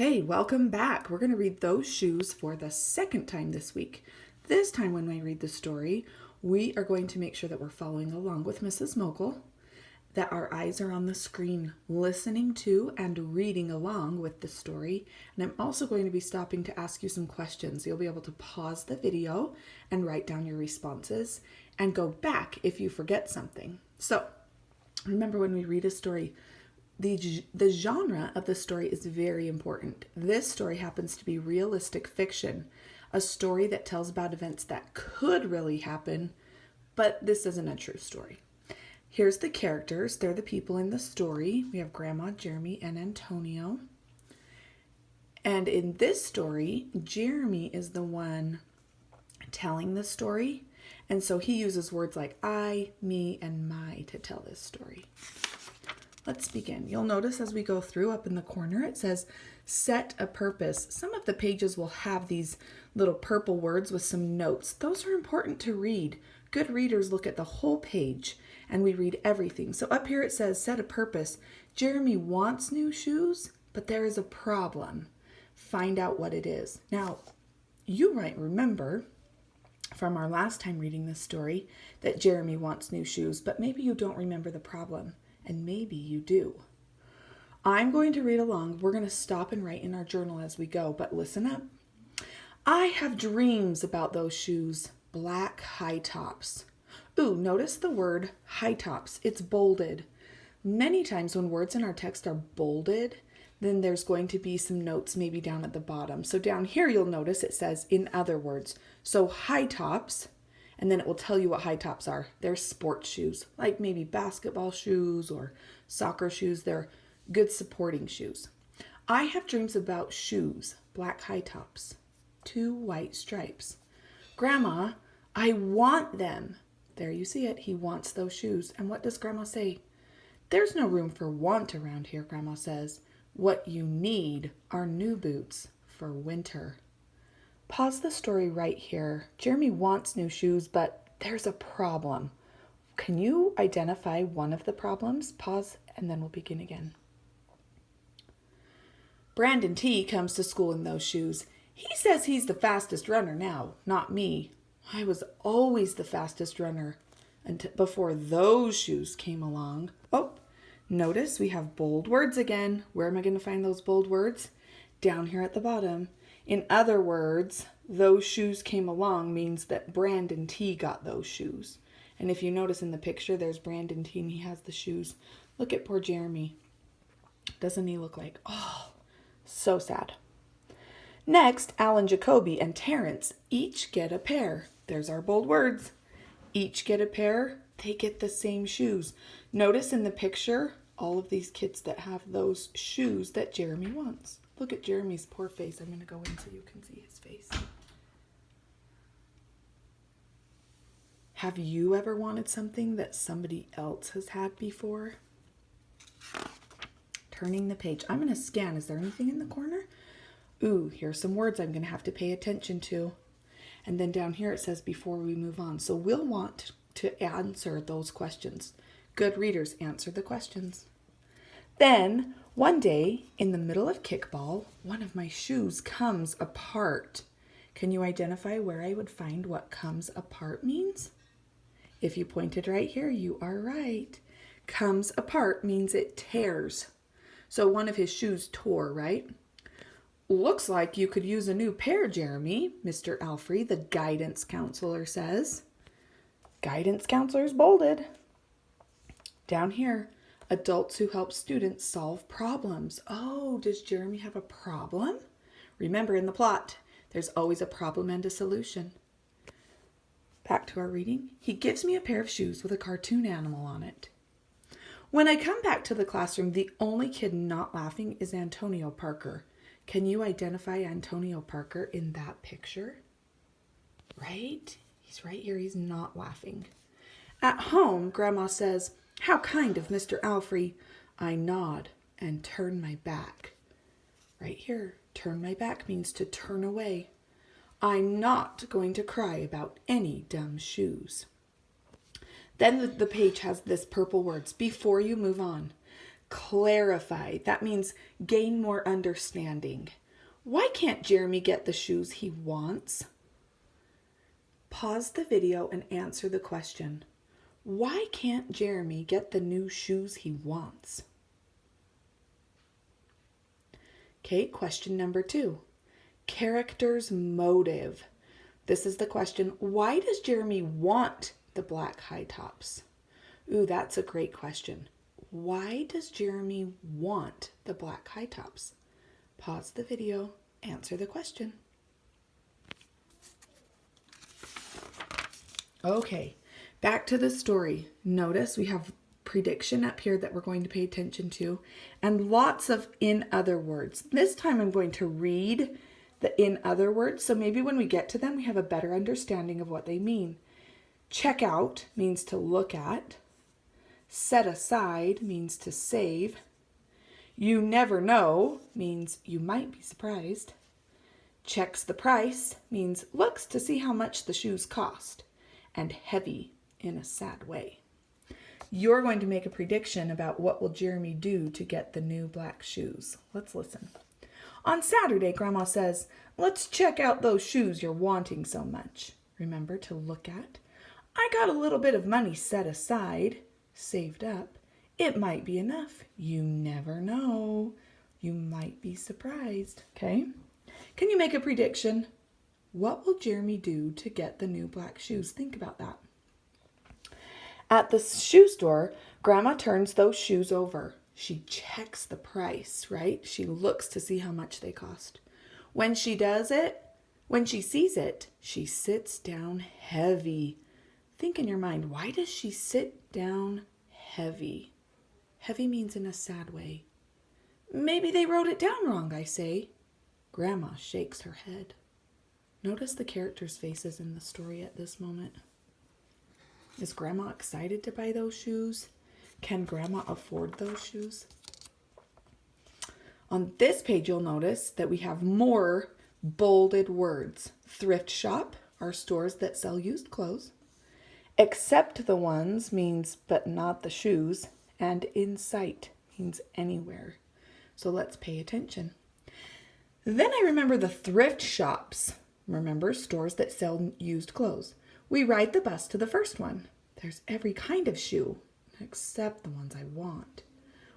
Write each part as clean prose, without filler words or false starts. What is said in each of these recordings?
Okay, welcome back. We're going to read those shoes for the second time this week. This time when we read the story, we are going to make sure that we're following along with Mrs. Mogul, that our eyes are on the screen listening to and reading along with the story. And I'm also going to be stopping to ask you some questions. You'll be able to pause the video and write down your responses and go back if you forget something. So remember, when we read a story, the genre of the story is very important. This story happens to be realistic fiction, a story that tells about events that could really happen, but this isn't a true story. Here's the characters. They're the people in the story. We have Grandma, Jeremy, and Antonio. And in this story, Jeremy is the one telling the story. And so he uses words like I, me, and my to tell this story. Let's begin. You'll notice as we go through, up in the corner, it says set a purpose. Some of the pages will have these little purple words with some notes. Those are important to read. Good readers look at the whole page and we read everything. So up here it says set a purpose. Jeremy wants new shoes, but there is a problem. Find out what it is. Now, you might remember from our last time reading this story that Jeremy wants new shoes, but maybe you don't remember the problem. And maybe you do. I'm going to read along. We're going to stop and write in our journal as we go, but listen up. I have dreams about those shoes, black high tops. Ooh, notice the word high tops. It's bolded. Many times when words in our text are bolded, then there's going to be some notes maybe down at the bottom. So down here you'll notice it says in other words. So high tops. And then it will tell you what high tops are. They're sports shoes, like maybe basketball shoes or soccer shoes. They're good supporting shoes. I have dreams about shoes, black high tops, 2 white stripes. Grandma, I want them. There you see it. He wants those shoes. And what does Grandma say? There's no room for want around here, Grandma says. What you need are new boots for winter. Pause the story right here. Jeremy wants new shoes, but there's a problem. Can you identify one of the problems? Pause, and then we'll begin again. Brandon T comes to school in those shoes. He says he's the fastest runner now, not me. I was always the fastest runner before those shoes came along. Oh, notice we have bold words again. Where am I going to find those bold words? Down here at the bottom. In other words, those shoes came along means that Brandon T got those shoes. And if you notice in the picture, there's Brandon T and he has the shoes. Look at poor Jeremy. Doesn't he look like, oh, so sad. Next, Alan Jacoby and Terrence each get a pair. There's our bold words. Each get a pair. They get the same shoes. Notice in the picture, all of these kids that have those shoes that Jeremy wants. Look at Jeremy's poor face. I'm going to go in so you can see his face. Have you ever wanted something that somebody else has had before? Turning the page. I'm going to scan. Is there anything in the corner? Ooh, here's some words I'm going to have to pay attention to. And then down here it says before we move on. So we'll want to answer those questions. Good readers, answer the questions. Then, one day, in the middle of kickball, one of my shoes comes apart. Can you identify where I would find what comes apart means? If you pointed right here, you are right. Comes apart means it tears. So one of his shoes tore, right? Looks like you could use a new pair, Jeremy, Mr. Alfrey, the guidance counselor, says. Guidance counselor's bolded. Down here. Adults who help students solve problems. Oh, does Jeremy have a problem? Remember, in the plot, there's always a problem and a solution. Back to our reading. He gives me a pair of shoes with a cartoon animal on it. When I come back to the classroom, the only kid not laughing is Antonio Parker. Can you identify Antonio Parker in that picture? Right? He's right here. He's not laughing. At home, Grandma says, "How kind of Mr. Alfrey." I nod and turn my back. Right here, turn my back means to turn away. I'm not going to cry about any dumb shoes. Then the page has this purple words, before you move on. Clarify. That means gain more understanding. Why can't Jeremy get the shoes he wants? Pause the video and answer the question. Why can't Jeremy get the new shoes he wants? Okay, question number 2. Character's motive. This is the question. Why does Jeremy want the black high tops? Ooh, that's a great question. Why does Jeremy want the black high tops? Pause the video, answer the question. Okay, back to the story. Notice we have prediction up here that we're going to pay attention to, and lots of in other words. This time I'm going to read the in other words, so maybe when we get to them, we have a better understanding of what they mean. Check out means to look at. Set aside means to save. You never know means you might be surprised. Checks the price means looks to see how much the shoes cost. And heavy in a sad way. You're going to make a prediction about what will Jeremy do to get the new black shoes. Let's listen. On Saturday, Grandma says, let's check out those shoes you're wanting so much. Remember to look at. I got a little bit of money set aside, saved up. It might be enough. You never know. You might be surprised. Okay? Can you make a prediction? What will Jeremy do to get the new black shoes? Think about that. At the shoe store, Grandma turns those shoes over. She checks the price, right? She looks to see how much they cost. When she sees it, she sits down heavy. Think in your mind, why does she sit down heavy? Heavy means in a sad way. Maybe they wrote it down wrong, I say. Grandma shakes her head. Notice the characters' faces in the story at this moment. Is Grandma excited to buy those shoes? Can Grandma afford those shoes? On this page, you'll notice that we have more bolded words. Thrift shop are stores that sell used clothes. Except the ones means but not the shoes. And in sight means anywhere. So let's pay attention. Then I remember the thrift shops. Remember, stores that sell used clothes. We ride the bus to the first one. There's every kind of shoe, except the ones I want.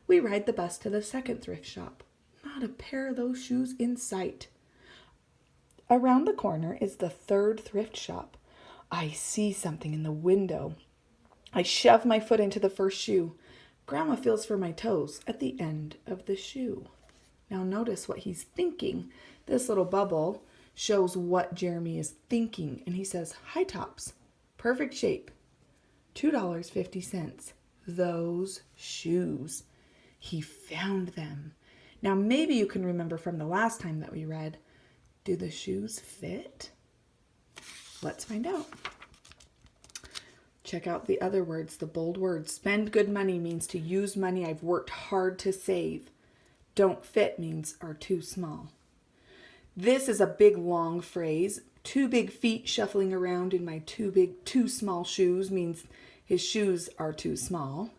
We ride the bus to the second thrift shop. Not a pair of those shoes in sight. Around the corner is the third thrift shop. I see something in the window. I shove my foot into the first shoe. Grandma feels for my toes at the end of the shoe. Now notice what he's thinking. This little bubble shows what Jeremy is thinking. And he says, high tops, perfect shape, $2.50. Those shoes. He found them. Now maybe you can remember from the last time that we read, do the shoes fit? Let's find out. Check out the other words, the bold words. Spend good money means to use money I've worked hard to save. Don't fit means are too small. This is a big, long phrase. 2 big feet shuffling around in my too small shoes means his shoes are too small.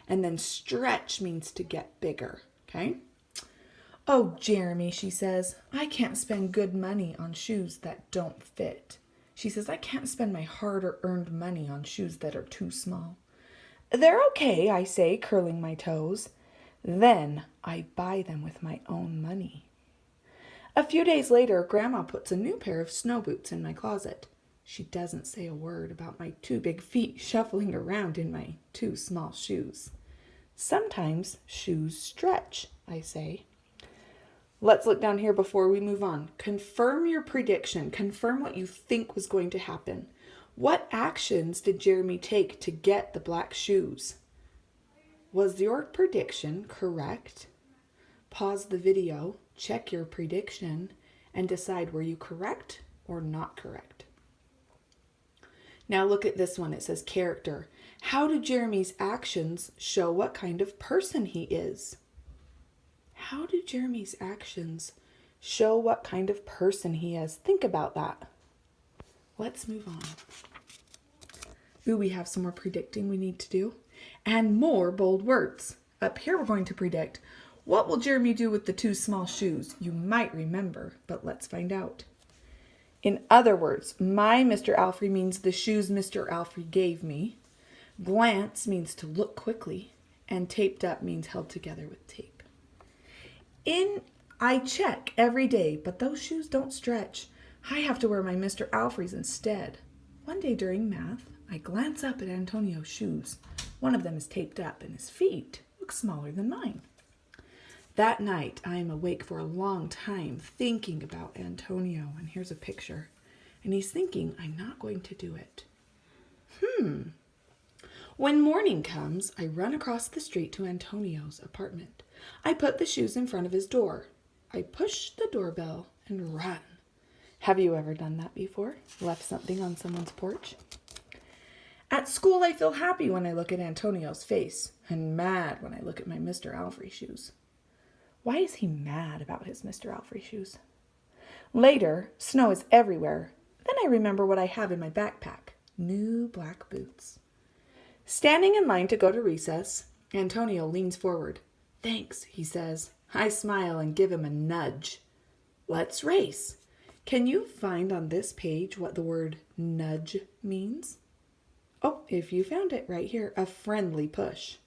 And then stretch means to get bigger, okay? Oh, Jeremy, she says, I can't spend good money on shoes that don't fit. She says, I can't spend my hard-earned money on shoes that are too small. They're okay, I say, curling my toes. Then I buy them with my own money. A few days later, Grandma puts a new pair of snow boots in my closet. She doesn't say a word about my 2 big feet shuffling around in my 2 small shoes. Sometimes shoes stretch, I say. Let's look down here before we move on. Confirm your prediction. Confirm what you think was going to happen. What actions did Jeremy take to get the black shoes? Was your prediction correct? Pause the video, check your prediction, and decide were you correct or not correct. Now look at this one. It says character. How do Jeremy's actions show what kind of person he is? How do Jeremy's actions show what kind of person he is? Think about that. Let's move on. Ooh, we have some more predicting we need to do. And more bold words. Up here we're going to predict, what will Jeremy do with the 2 small shoes? You might remember, but let's find out. In other words, my Mr. Alfrey means the shoes Mr. Alfrey gave me. Glance means to look quickly. And taped up means held together with tape. I check every day, but those shoes don't stretch. I have to wear my Mr. Alfrey's instead. One day during math, I glance up at Antonio's shoes. One of them is taped up and his feet look smaller than mine. That night, I am awake for a long time thinking about Antonio. And here's a picture. And he's thinking, I'm not going to do it. When morning comes, I run across the street to Antonio's apartment. I put the shoes in front of his door. I push the doorbell and run. Have you ever done that before? Left something on someone's porch? At school, I feel happy when I look at Antonio's face and mad when I look at my Mr. Alfrey shoes. Why is he mad about his Mr. Alfrey shoes? Later, snow is everywhere. Then I remember what I have in my backpack. New black boots. Standing in line to go to recess, Antonio leans forward. Thanks, he says. I smile and give him a nudge. Let's race. Can you find on this page what the word nudge means? Oh, if you found it right here, a friendly push.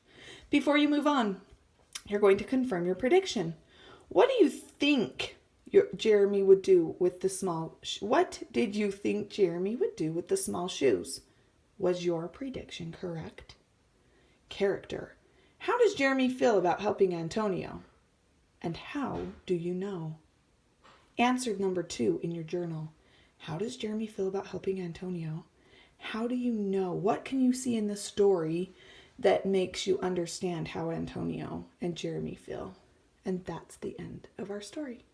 Before you move on, you're going to confirm your prediction. What do you think Jeremy would do with the small What did you think Jeremy would do with the small shoes? Was your prediction correct? Character. How does Jeremy feel about helping Antonio? And how do you know? Answer number 2 in your journal. How does Jeremy feel about helping Antonio? How do you know? What can you see in the story that makes you understand how Antonio and Jeremy feel? And that's the end of our story.